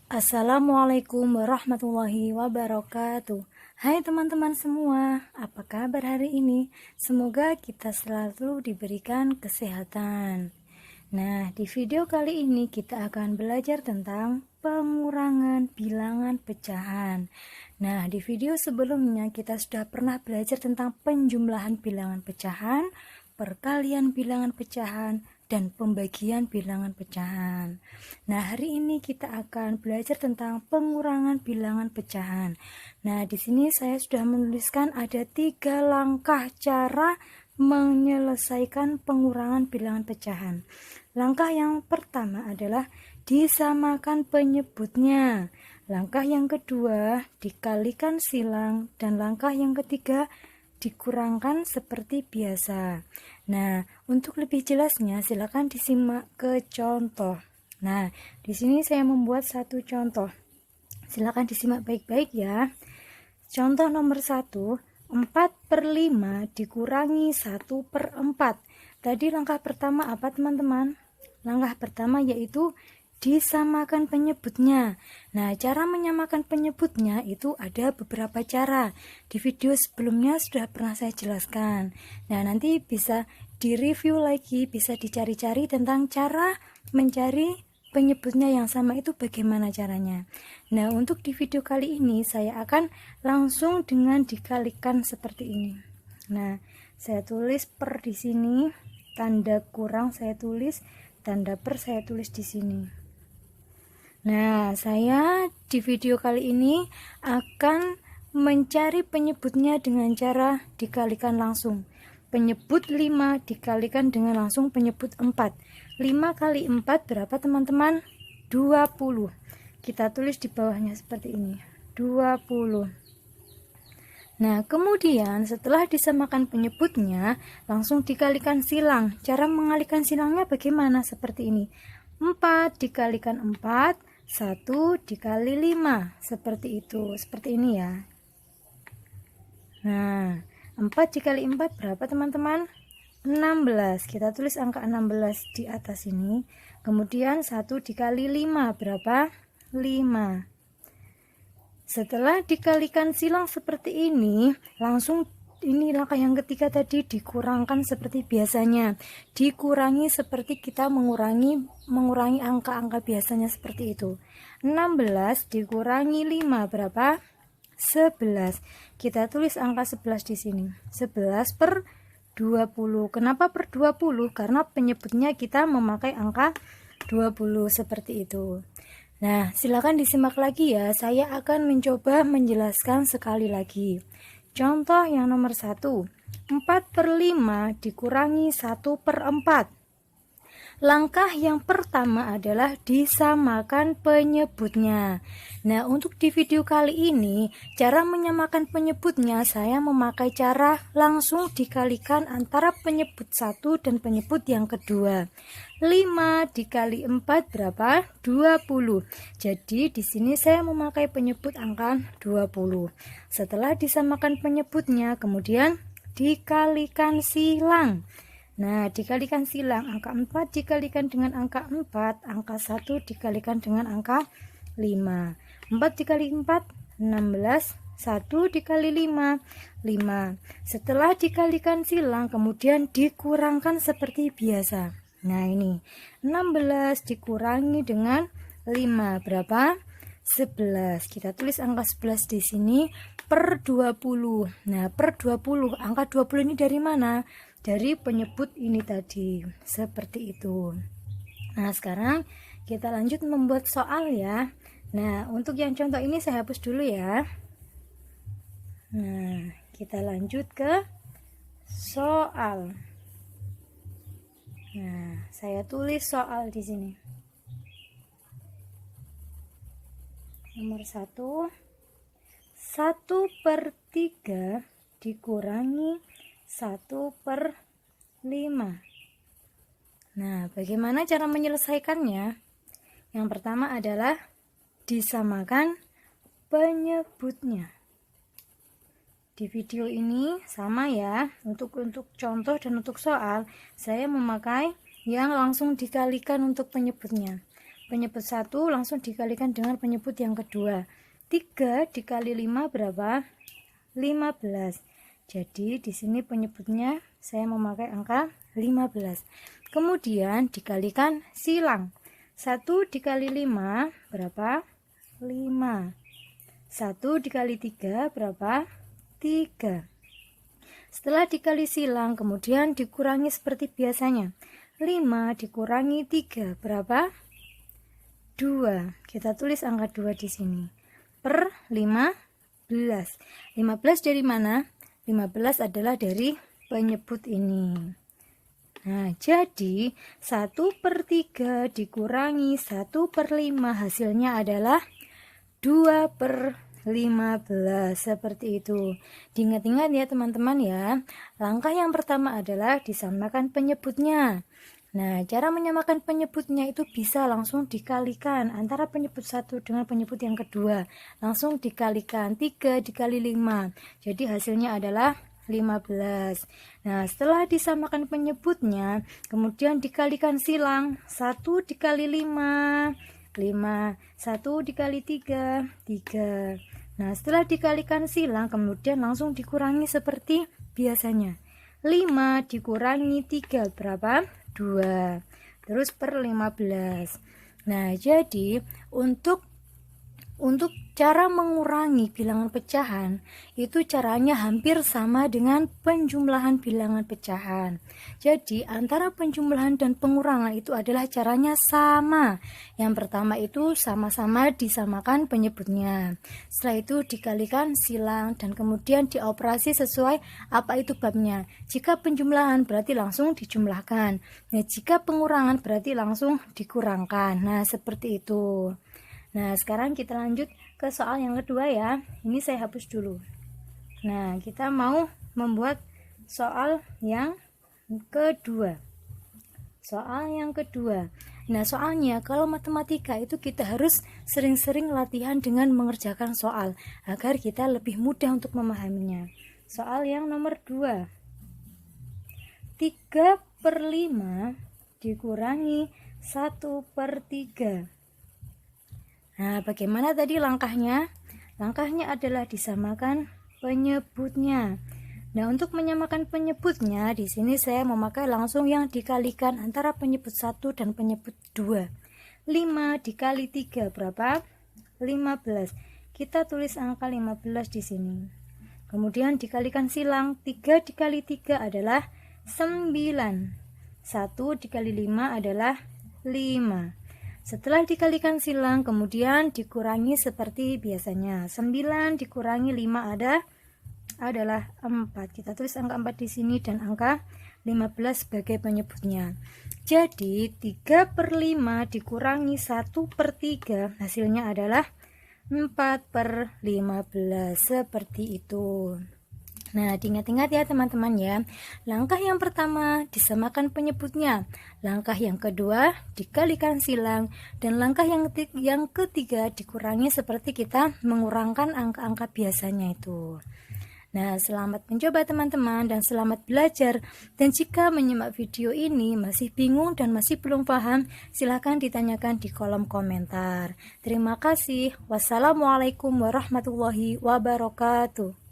Assalamualaikum warahmatullahi wabarakatuh. Hai teman-teman semua, apa kabar hari ini? Semoga kita selalu diberikan kesehatan. Nah, di video kali ini kita akan belajar tentang pengurangan bilangan pecahan. Nah, di video sebelumnya kita sudah pernah belajar tentang penjumlahan bilangan pecahan, perkalian bilangan pecahan, dan pembagian bilangan pecahan. Nah, hari ini kita akan belajar tentang pengurangan bilangan pecahan. Nah, di sini saya sudah menuliskan ada 3 langkah cara menyelesaikan pengurangan bilangan pecahan. Langkah yang pertama adalah disamakan penyebutnya. Langkah yang kedua dikalikan silang, dan langkah yang ketiga dikurangkan seperti biasa. Nah, untuk lebih jelasnya silakan disimak ke contoh. Nah, di sini saya membuat satu contoh. Silakan disimak baik-baik ya. Contoh nomor 1, 4/5 dikurangi 1/4. Tadi langkah pertama apa teman-teman? Langkah pertama yaitu disamakan penyebutnya. Nah, cara menyamakan penyebutnya itu ada beberapa cara. Di video sebelumnya sudah pernah saya jelaskan. Nah, nanti bisa direview lagi, bisa dicari-cari tentang cara mencari penyebutnya yang sama itu bagaimana caranya. Nah, untuk di video kali ini saya akan langsung dengan dikalikan seperti ini. Nah, saya tulis per di sini, tanda kurang saya tulis, tanda per saya tulis di sini. Nah, saya di video kali ini akan mencari penyebutnya dengan cara dikalikan langsung. Penyebut 5 dikalikan dengan langsung penyebut 4. 5 kali 4 berapa teman-teman? 20. Kita tulis di bawahnya seperti ini, 20. Nah, kemudian setelah disamakan penyebutnya, langsung dikalikan silang. Cara mengalikan silangnya bagaimana? Seperti ini. 4 dikalikan 4, 1 dikali 5. Seperti itu, seperti ini ya. Nah, 4 dikali 4 berapa teman-teman? 16. Kita tulis angka 16 di atas ini. Kemudian 1 dikali 5 berapa? 5. Setelah dikalikan silang seperti ini, langsung ini langkah yang ketiga tadi dikurangkan seperti biasanya. Dikurangi seperti kita mengurangi angka-angka biasanya seperti itu. 16 dikurangi 5 berapa? 11. Kita tulis angka 11 di sini. 11/20. Kenapa per 20? Karena penyebutnya kita memakai angka 20 seperti itu. Nah, silakan disimak lagi ya. Saya akan mencoba menjelaskan sekali lagi. Contoh yang nomor 1. 4/5 dikurangi 1/4. Langkah yang pertama adalah disamakan penyebutnya. Nah, untuk di video kali ini, cara menyamakan penyebutnya saya memakai cara langsung dikalikan antara penyebut satu dan penyebut yang kedua. 5 dikali 4 berapa? 20. Jadi di sini saya memakai penyebut angka 20. Setelah disamakan penyebutnya, kemudian dikalikan silang. Nah, dikalikan silang, angka 4 dikalikan dengan angka 4, angka 1 dikalikan dengan angka 5. 4 dikali 4, 16, 1 dikali 5, 5. Setelah dikalikan silang, kemudian dikurangkan seperti biasa. Nah, ini 16 dikurangi dengan 5, berapa? 11. Kita tulis angka 11 di sini per 20. Nah, per 20, angka 20 ini dari mana? Dari penyebut ini tadi, seperti itu. Nah, sekarang kita lanjut membuat soal ya. Nah, untuk yang contoh ini saya hapus dulu ya. Nah, kita lanjut ke soal. Nah, saya tulis soal di sini. Nomor 1, 1/3 dikurangi 1/5. Nah, bagaimana cara menyelesaikannya? Yang pertama adalah disamakan penyebutnya. Di video ini sama ya, untuk contoh dan untuk soal saya memakai yang langsung dikalikan untuk penyebutnya. penyebut 1 langsung dikalikan dengan penyebut yang kedua. 3 dikali 5 berapa? 15. Jadi di sini penyebutnya saya memakai angka 15. Kemudian dikalikan silang. 1 dikali 5 berapa? 5. 1 dikali 3 berapa? 3. Setelah dikali silang, kemudian dikurangi seperti biasanya. 5 dikurangi 3 berapa? 2. Kita tulis angka 2 di sini. Per 15. 15 dari mana? 15 adalah dari penyebut ini. Nah, jadi 1/3 dikurangi 1/5 hasilnya adalah 2/15. Seperti itu. Diingat-ingat ya teman-teman ya. Langkah yang pertama adalah disamakan penyebutnya. Nah, cara menyamakan penyebutnya itu bisa langsung dikalikan antara penyebut 1 dengan penyebut yang kedua. Langsung dikalikan 3 dikali 5. Jadi hasilnya adalah 15. Nah, setelah disamakan penyebutnya, kemudian dikalikan silang. 1 dikali 5, 5. 1 dikali 3, 3. Nah, setelah dikalikan silang, kemudian langsung dikurangi seperti biasanya. 5 dikurangi 3 berapa? 2. Terus per 15. Nah, jadi untuk cara mengurangi bilangan pecahan itu caranya hampir sama dengan penjumlahan bilangan pecahan. Jadi antara penjumlahan dan pengurangan itu adalah caranya sama. Yang pertama itu sama-sama disamakan penyebutnya. Setelah itu dikalikan silang dan kemudian dioperasi sesuai apa itu babnya. Jika penjumlahan berarti langsung dijumlahkan. Nah, jika pengurangan berarti langsung dikurangkan. Nah, seperti itu. Nah, sekarang kita lanjut ke soal yang kedua ya. Ini saya hapus dulu. Nah, kita mau membuat soal yang kedua. Soal yang kedua. Nah, soalnya kalau matematika itu kita harus sering-sering latihan dengan mengerjakan soal agar kita lebih mudah untuk memahaminya. Soal yang nomor 2. 3/5 dikurangi 1/3. Nah, bagaimana tadi langkahnya? Langkahnya adalah disamakan penyebutnya. Nah, untuk menyamakan penyebutnya, di sini saya memakai langsung yang dikalikan antara penyebut 1 dan penyebut 2. 5 dikali 3 berapa? 15. Kita tulis angka 15 di sini. Kemudian dikalikan silang. 3 dikali 3 adalah 9. 1 dikali 5 adalah 5. Setelah dikalikan silang, kemudian dikurangi seperti biasanya. 9 dikurangi 5 adalah 4. Kita tulis angka 4 di sini dan angka 15 sebagai penyebutnya. Jadi 3/5 dikurangi 1/3 hasilnya adalah 4/15. Seperti itu. Nah, diingat-ingat ya teman-teman ya. Langkah yang pertama disamakan penyebutnya. Langkah yang kedua dikalikan silang. Dan langkah yang ketiga dikurangi seperti kita mengurangkan angka-angka biasanya itu. Nah, selamat mencoba teman-teman dan selamat belajar. Dan jika menyimak video ini masih bingung dan masih belum paham, silahkan ditanyakan di kolom komentar. Terima kasih. Wassalamualaikum warahmatullahi wabarakatuh.